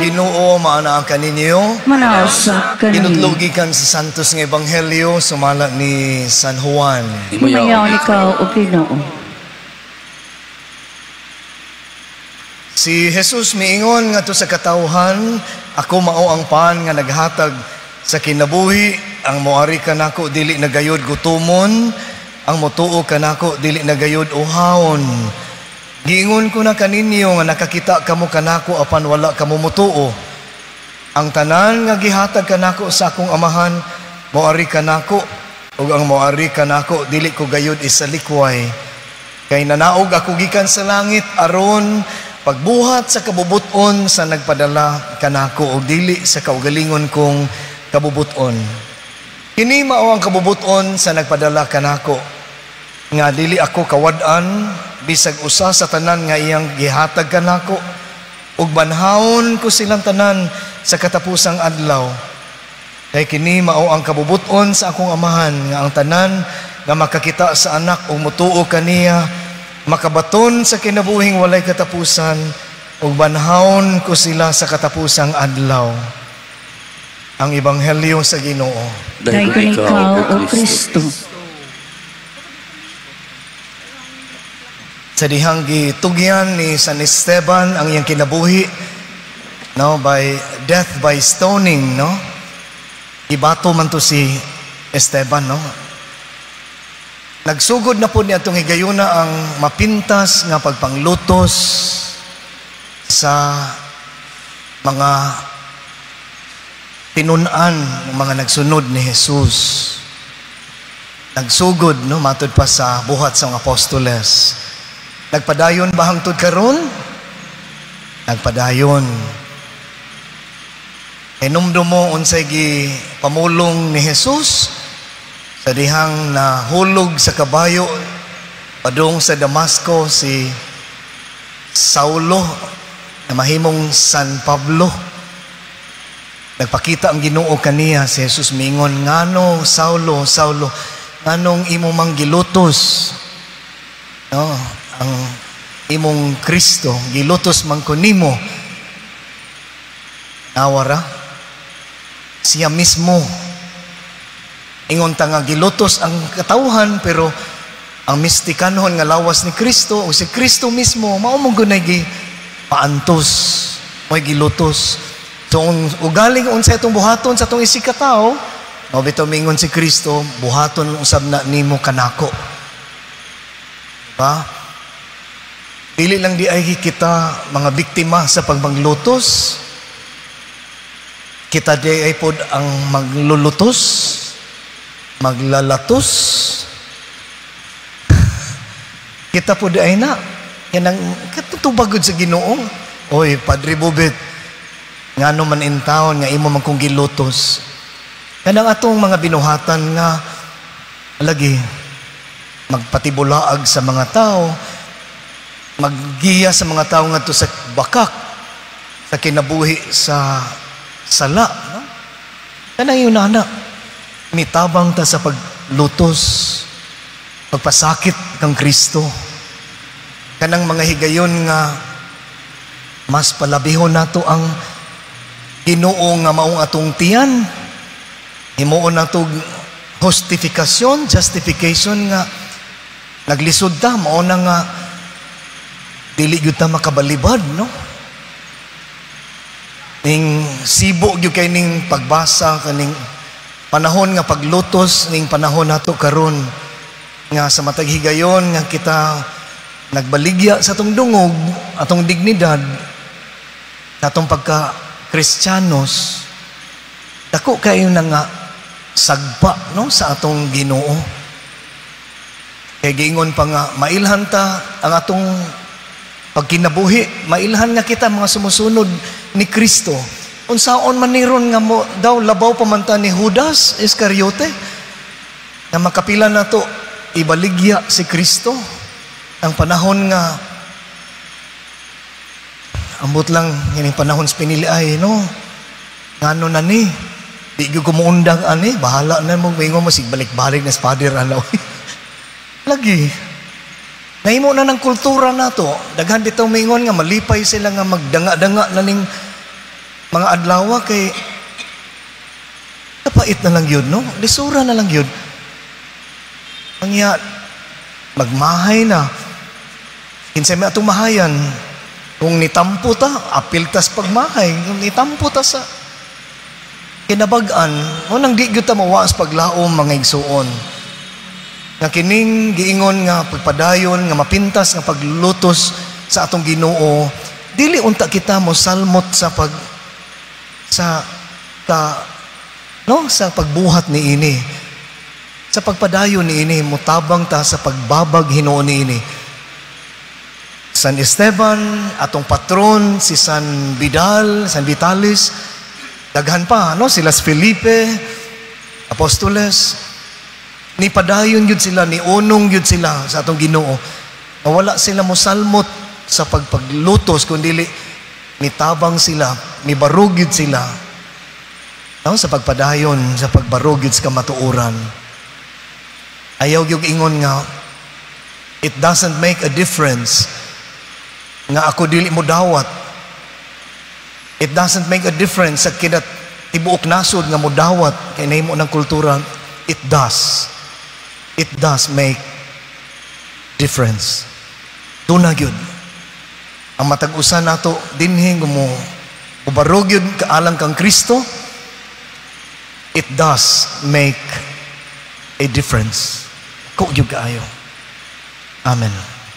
Ginoo, maana ka ninyo. Manasa ka Inutlogi kan sa Santos ng Ebanghelyo, sumala ni San Juan. Himayaw ikaw o Ginoo. Si Jesus miingon nga to sa katawhan, ako mao ang paan nga naghatag sa kinabuhi, ang moari kanako dili nagayod gutumon, ang motuo kanako dili nagayod uhawon. Giingon ko na kaninyo nga nakakita kamo kanako apan wala kamo mutuo. Ang tanan nga gihatag kanako sa akong amahan, moari kanako, ug ang moari kanako dili ko gayud isalikway. Kay nanaog ako gikan sa langit aron pagbuhat sa kabubuton sa nagpadala kanako ug dili sa kaugalingon kong kabubuton. Kini mao ang kabubuton sa nagpadala kanako, nga dili ako kawad-an bisag usa sa tanan nga iyang gihatag kanako, ug banhawon ko silang tanan sa katapusang adlaw. Kay kini mao ang kabubuton sa akong amahan, nga ang tanan nga makakita sa anak ug motuo kaniya makabaton sa kinabuhing walay katapusan, ug banhawon ko sila sa katapusang adlaw. Ang Ebanghelyo sa Ginoo. Dahil ikaw o Kristo. Sa dihang gitugyan ni San Esteban ang iyang kinabuhi, no, by death by stoning, no? Ibato man to si Esteban, no? Nagsugod na po niya itong higayuna ang mapintas nga pagpanglutos sa mga tinunan ng mga nagsunod ni Jesus. Nagsugod, no, matud pa sa buhat sa mga apostoles. Nagpadayon ba hangtod karon? Nagpadayon. Hinumdum mo unsay gi pamulong ni Jesus sa dihang nahulog sa kabayo padung sa Damasco si Saulo na mahimong San Pablo. Nagpakita ang Ginoo kaniya si Jesus mingon, ngano Saulo, Saulo, nganong imo mang gilutos? No, ang imong Kristo gilutos man ko nimo. Nawara siya mismo ingon ta nga gilutos ang katawhan, pero ang mistikanon nga lawas ni Kristo o si Kristo mismo mao mong gunay gi paantos mo'y gilutos. So ugaling unsa itong buhaton sa itong isikataw, mao bitaw mingon si Kristo, buhaton usab na nimo kanako. Diba? Dili lang di ay kita mga biktima sa pagmanglutos. Kita di ay pod ang maglulutos, maglalatos. Kita pod ay na. Yan ang katutubagod sa Ginoo. Oy, Padre Bubet, ngano man in town nga imo man kong gilutos. Yan ang atong mga binuhatan nga lagi magpatibulaag sa mga tao, maggiya sa mga tao nga to sa bakak, sa kinabuhi sa sala, no? Kanang yun na mitabang ta sa paglutos, pagpasakit kang Kristo. Kanang mga higayon nga mas palabihon nato ang Ginoo nga maong atong tiyan, himuon nato justification nga naglisod ta, mao na nga dili gyud ta makabalibad, no? Ning sibo gyud kay ning pagbasa kaning panahon nga paglutos ning panahon nato karon nga sa matag higayon nga kita nagbaligya sa atong dungog, atong dignidad, sa atong pagka-Kristiyanos. Dako kayo na nga sagpa, no, sa atong Ginoo. Kaya giingon pa nga, mailhan ta ang atong pagkinabuhi, mailhan nga kita mga sumusunod ni Kristo. Unsaon man niron nga mo daw labaw pamanta ni Judas Iscariote na makapila na to ibaligya si Kristo. Ang panahon nga ambot lang yung panahon sa piniliay, no? Ngano na ni di gyud kumuundang ani, bahala na mo mingon mo sig balik-balik na sa pader alaw. Lagi nahimo na ng kultura nato, daghan bitaw mingon nga malipay sila nga magdanga-danga na ning mga adlaw kay kapait na lang yun, no? Lisura na lang yun. Ang magmahay na. Kinsay may atong mahayan. Kung nitampo ta, apiltas pagmahay. Kung nitampo ta sa kinabagan, nang di gyud ta mawaas paglaom mga igsuon. Nga kining giingon nga pagpadayon, nga mapintas, nga paglutos sa atong Ginoo, dili unta kita mo salmot sa sa pagbuhat ni ini. Sa pagpadayon ni ini, mutabang ta sa pagbabag Hinoo ni ini. San Esteban, atong patron, si San Vidal, San Vitalis, daghan pa, no? Sila Felipe, Apostoles, ni padayon yun sila, ni unong yun sila sa atong Ginoo. Wala sila mo salmot sa paglutos, kundi nitabang sila, ni barug yun sila. No? Sa pagpadayon, sa pagbarug yun sa kamatuuran. Ayaw yung ingon nga, it doesn't make a difference nga ako dili mo dawat. It doesn't make a difference sa kinat tibuok nasod nga mo dawat kay nahimo ng kultura. It does. It does make difference. Tuna gyud. Ang matag-usan nato dinhi mo ubarog yun kaalang kang Kristo. It does make a difference. Ko gyud kaayo. Amen.